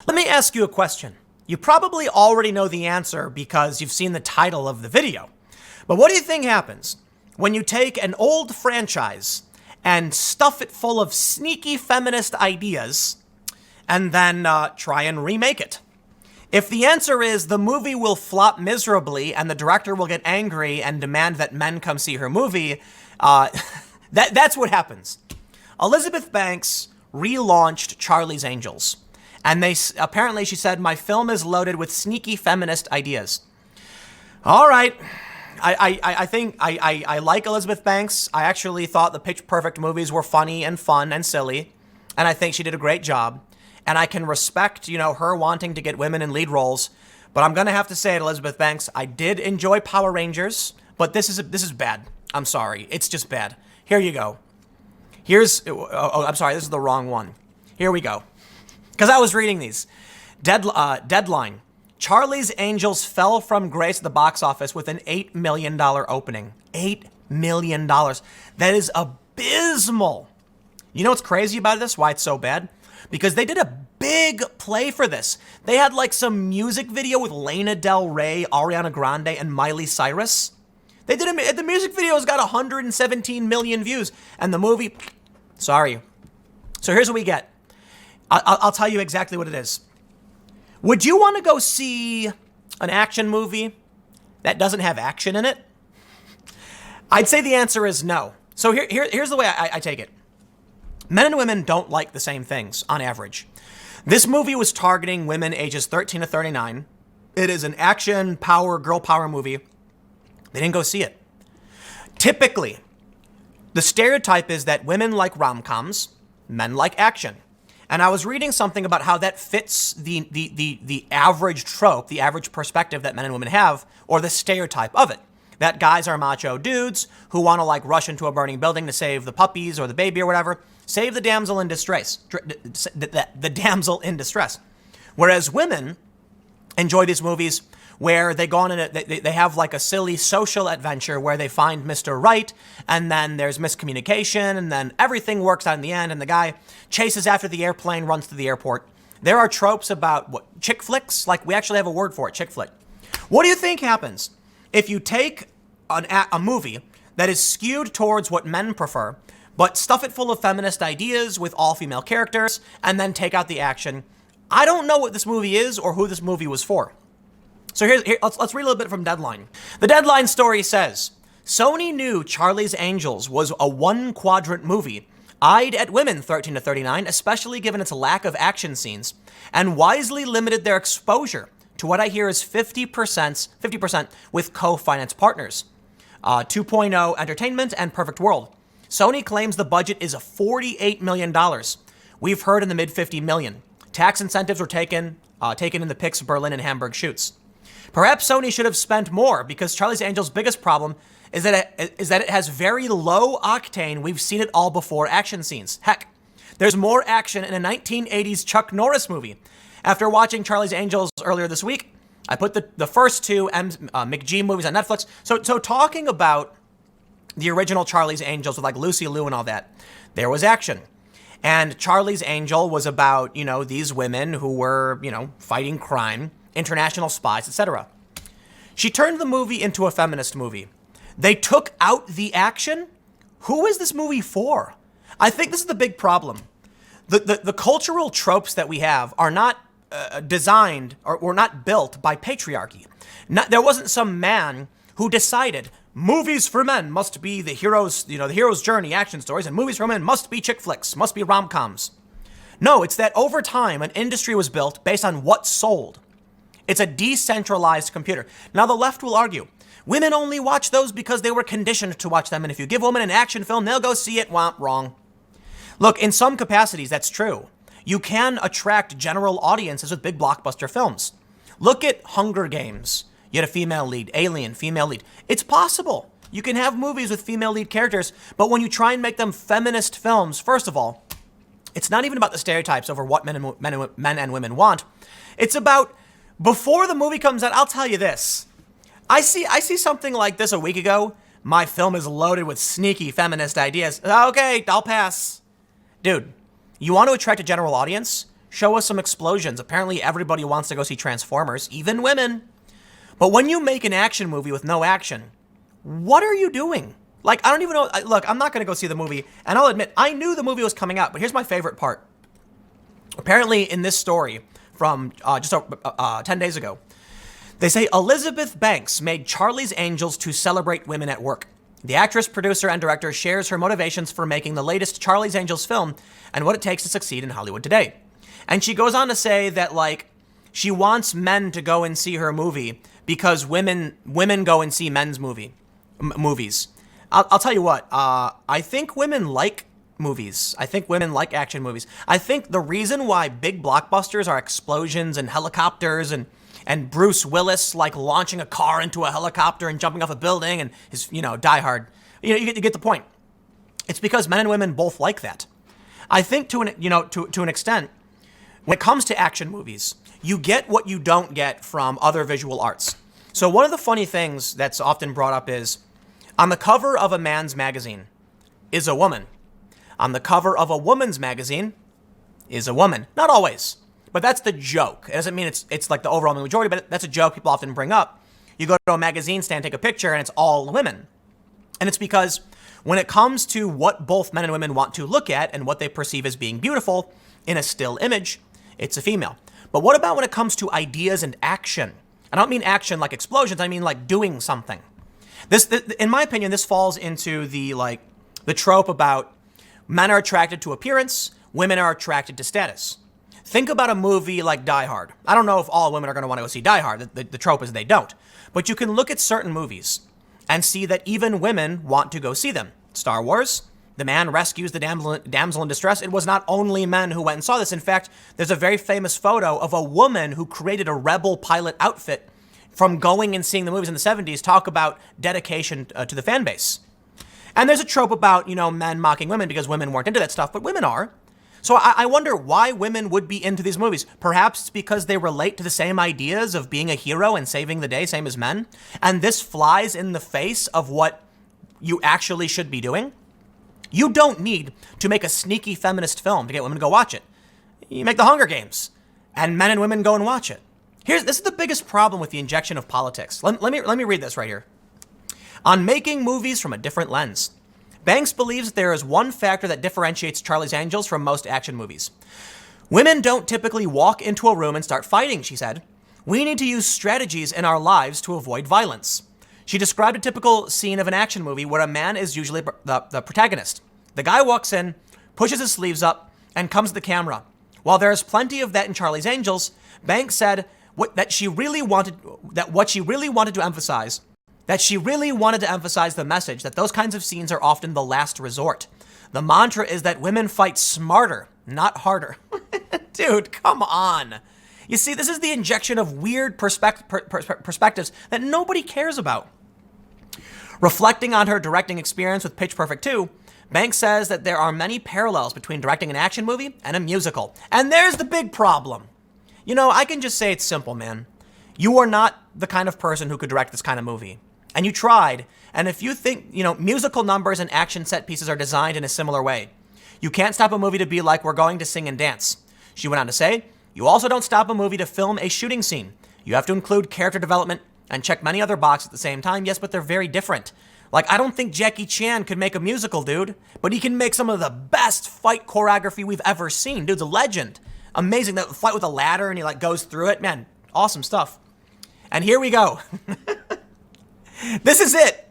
Let me ask you a question. You probably already know the answer because you've seen the title of the video. But what do you think happens when you take an old franchise and stuff it full of sneaky feminist ideas and then try and remake it? If the answer is the movie will flop miserably and the director will get angry and demand that men come see her movie, that's what happens. Elizabeth Banks relaunched Charlie's Angels. And apparently she said, my film is loaded with sneaky feminist ideas. All right. I think I like Elizabeth Banks. I actually thought the Pitch Perfect movies were funny and fun and silly. And I think she did a great job. And I can respect, her wanting to get women in lead roles. But I'm going to have to say it, Elizabeth Banks, I did enjoy Power Rangers, but this is bad. I'm sorry. It's just bad. Here you go. I'm sorry. This is the wrong one. Here we go. Because I was reading these. Deadline. Charlie's Angels fell from grace at the box office with an $8 million opening. $8 million. That is abysmal. You know what's crazy about this? Why it's so bad? Because they did a big play for this. They had like some music video with Lana Del Rey, Ariana Grande, and Miley Cyrus. The music video's got 117 million views. And the movie, sorry. So here's what we get. I'll tell you exactly what it is. Would you want to go see an action movie that doesn't have action in it? I'd say the answer is no. So here's the way I take it. Men and women don't like the same things on average. This movie was targeting women ages 13 to 39. It is an action, girl power movie. They didn't go see it. Typically, the stereotype is that women like rom-coms, men like action. And I was reading something about how that fits the average trope, the average perspective that men and women have, or the stereotype of it. That guys are macho dudes who want to like rush into a burning building to save the puppies or the baby or whatever. Save the damsel in distress. The damsel in distress. Whereas women enjoy these movies where they go on they have like a silly social adventure where they find Mr. Right, and then there's miscommunication, and then everything works out in the end, and the guy chases after the airplane, runs to the airport. There are tropes about chick flicks, like we actually have a word for it, chick flick. What do you think happens if you take a movie that is skewed towards what men prefer, but stuff it full of feminist ideas with all female characters, and then take out the action? I don't know what this movie is or who this movie was for. So let's read a little bit from Deadline. The Deadline story says, Sony knew Charlie's Angels was a one-quadrant movie, eyed at women 13 to 39, especially given its lack of action scenes, and wisely limited their exposure to what I hear is 50% with co-finance partners. 2.0 Entertainment and Perfect World. Sony claims the budget is $48 million. We've heard in the mid-50 million. Tax incentives were taken in the Pix, Berlin, and Hamburg shoots. Perhaps Sony should have spent more because Charlie's Angels' biggest problem is that it has very low octane, we've seen it all before action scenes. Heck, there's more action in a 1980s Chuck Norris movie. After watching Charlie's Angels earlier this week, I put the first two McG movies on Netflix. So talking about the original Charlie's Angels with like Lucy Liu and all that, there was action. And Charlie's Angel was about, these women who were, fighting crime, international spies, etc. She turned the movie into a feminist movie. They took out the action? Who is this movie for? I think this is the big problem. The cultural tropes that we have are not designed or not built by patriarchy. There wasn't some man who decided movies for men must be the hero's journey action stories, and movies for men must be chick flicks, must be rom-coms. No, it's that over time, an industry was built based on what sold. It's a decentralized computer. Now, the left will argue, women only watch those because they were conditioned to watch them, and if you give women an action film, they'll go see it. Womp, wrong. Look, in some capacities, that's true. You can attract general audiences with big blockbuster films. Look at Hunger Games. You had a female lead, Alien, female lead. It's possible. You can have movies with female lead characters, but when you try and make them feminist films, first of all, it's not even about the stereotypes over what men and women want. It's about, before the movie comes out, I'll tell you this. I see something like this a week ago. My film is loaded with sneaky feminist ideas. Okay, I'll pass. Dude, you want to attract a general audience? Show us some explosions. Apparently everybody wants to go see Transformers, even women. But when you make an action movie with no action, what are you doing? Like, I don't even know. Look, I'm not going to go see the movie. And I'll admit, I knew the movie was coming out. But here's my favorite part. Apparently in this story from just 10 days ago, they say Elizabeth Banks made Charlie's Angels to celebrate women at work. The actress, producer, and director shares her motivations for making the latest Charlie's Angels film and what it takes to succeed in Hollywood today. And she goes on to say that, like, she wants men to go and see her movie because women go and see men's movies. I'll tell you what, I think women like movies. I think women like action movies. I think the reason why big blockbusters are explosions and helicopters and Bruce Willis like launching a car into a helicopter and jumping off a building and his, Die Hard. You get the point. It's because men and women both like that. I think to an extent, when it comes to action movies, you get what you don't get from other visual arts. So one of the funny things that's often brought up is on the cover of a man's magazine is a woman. On the cover of a woman's magazine is a woman. Not always. But that's the joke. It doesn't mean it's like the overwhelming majority, but that's a joke people often bring up. You go to a magazine stand, take a picture, and it's all women. And it's because when it comes to what both men and women want to look at and what they perceive as being beautiful in a still image, it's a female. But what about when it comes to ideas and action? I don't mean action like explosions. I mean like doing something. This in my opinion, this falls into the trope about men are attracted to appearance, women are attracted to status. Think about a movie like Die Hard. I don't know if all women are going to want to go see Die Hard. The trope is they don't. But you can look at certain movies and see that even women want to go see them. Star Wars, the man rescues the damsel in distress. It was not only men who went and saw this. In fact, there's a very famous photo of a woman who created a rebel pilot outfit from going and seeing the movies in the 70s. Talk about dedication to the fan base. And there's a trope about, men mocking women because women weren't into that stuff, but women are. So I wonder why women would be into these movies. Perhaps it's because they relate to the same ideas of being a hero and saving the day, same as men. And this flies in the face of what you actually should be doing. You don't need to make a sneaky feminist film to get women to go watch it. You make The Hunger Games, and men and women go and watch it. This is the biggest problem with the injection of politics. Let me read this right here. On making movies from a different lens, Banks believes there is one factor that differentiates Charlie's Angels from most action movies. Women don't typically walk into a room and start fighting, she said. We need to use strategies in our lives to avoid violence. She described a typical scene of an action movie where a man is usually the protagonist. The guy walks in, pushes his sleeves up, and comes to the camera. While there is plenty of that in Charlie's Angels, Banks said what she really wanted to emphasize the message that those kinds of scenes are often the last resort. The mantra is that women fight smarter, not harder. Dude, come on. You see, this is the injection of weird perspectives that nobody cares about. Reflecting on her directing experience with Pitch Perfect 2, Banks says that there are many parallels between directing an action movie and a musical. And there's the big problem. I can just say it's simple, man. You are not the kind of person who could direct this kind of movie. And you tried. And if you think, musical numbers and action set pieces are designed in a similar way, you can't stop a movie to be like, we're going to sing and dance. She went on to say, you also don't stop a movie to film a shooting scene. You have to include character development and check many other boxes at the same time. Yes, but they're very different. Like, I don't think Jackie Chan could make a musical, dude, but he can make some of the best fight choreography we've ever seen. Dude's a legend. Amazing. That fight with a ladder and he goes through it. Man, awesome stuff. And here we go. This is it.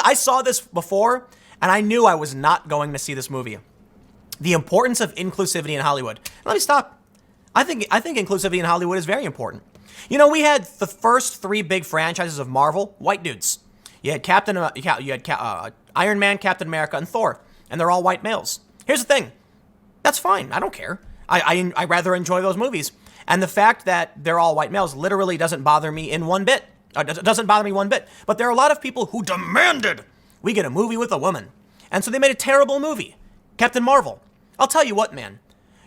I saw this before, and I knew I was not going to see this movie. The importance of inclusivity in Hollywood. Let me stop. I think inclusivity in Hollywood is very important. We had the first 3 big franchises of Marvel, white dudes. You had Iron Man, Captain America, and Thor, and they're all white males. Here's the thing. That's fine. I don't care. I rather enjoy those movies. And the fact that they're all white males literally doesn't bother me one bit. But there are a lot of people who demanded we get a movie with a woman. And so they made a terrible movie, Captain Marvel. I'll tell you what, man.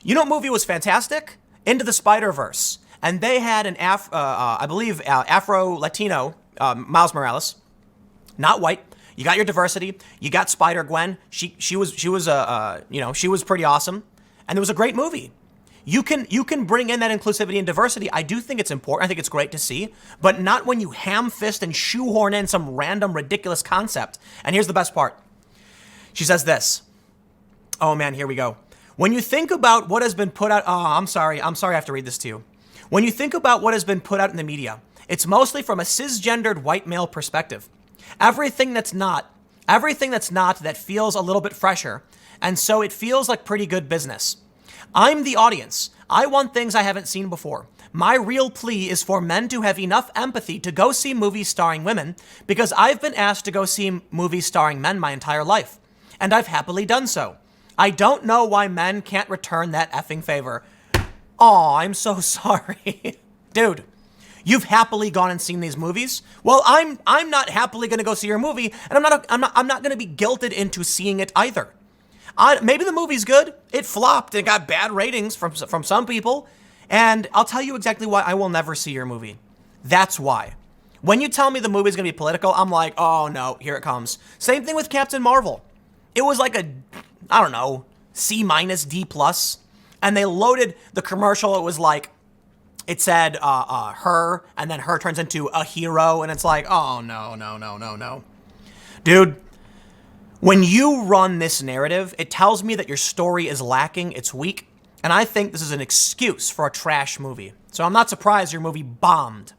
You know what movie was fantastic? Into the Spider-Verse. And they had an Afro-Latino Miles Morales. Not white. You got your diversity. You got Spider-Gwen. She was pretty awesome. And it was a great movie. You can bring in that inclusivity and diversity. I do think it's important. I think it's great to see, but not when you ham fist and shoehorn in some random ridiculous concept. And here's the best part. She says this. Oh man, here we go. When you think about what has been put out, I'm sorry I have to read this to you. When you think about what has been put out in the media, it's mostly from a cisgendered white male perspective. Everything that's not that feels a little bit fresher, and so it feels like pretty good business. I'm the audience. I want things I haven't seen before. My real plea is for men to have enough empathy to go see movies starring women, because I've been asked to go see movies starring men my entire life, and I've happily done so. I don't know why men can't return that effing favor. Aw, I'm so sorry. Dude, you've happily gone and seen these movies. Well, I'm not happily going to go see your movie, and I'm not going to be guilted into seeing it either. Maybe the movie's good. It flopped and got bad ratings from some people. And I'll tell you exactly why I will never see your movie. That's why. When you tell me the movie's going to be political, I'm like, oh no, here it comes. Same thing with Captain Marvel. It was like a, I don't know, C-, D+. And they loaded the commercial. It was like, it said her, and then her turns into a hero. And it's like, oh no. Dude. When you run this narrative, it tells me that your story is lacking, it's weak, and I think this is an excuse for a trash movie. So I'm not surprised your movie bombed.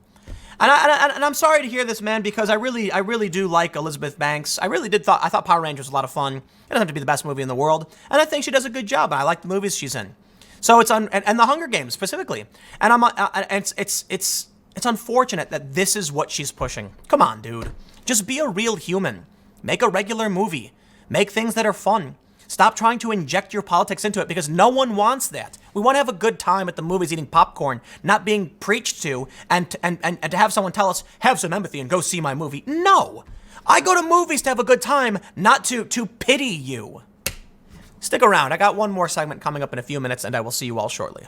And I'm sorry to hear this, man, because I really do like Elizabeth Banks. I thought Power Rangers was a lot of fun. It doesn't have to be the best movie in the world, and I think she does a good job, and I like the movies she's in. So and the Hunger Games specifically. And it's unfortunate that this is what she's pushing. Come on, dude. Just be a real human. Make a regular movie. Make things that are fun. Stop trying to inject your politics into it, because no one wants that. We want to have a good time at the movies eating popcorn, not being preached to, and to have someone tell us, have some empathy and go see my movie. No! I go to movies to have a good time, not to pity you. Stick around. I got one more segment coming up in a few minutes, and I will see you all shortly.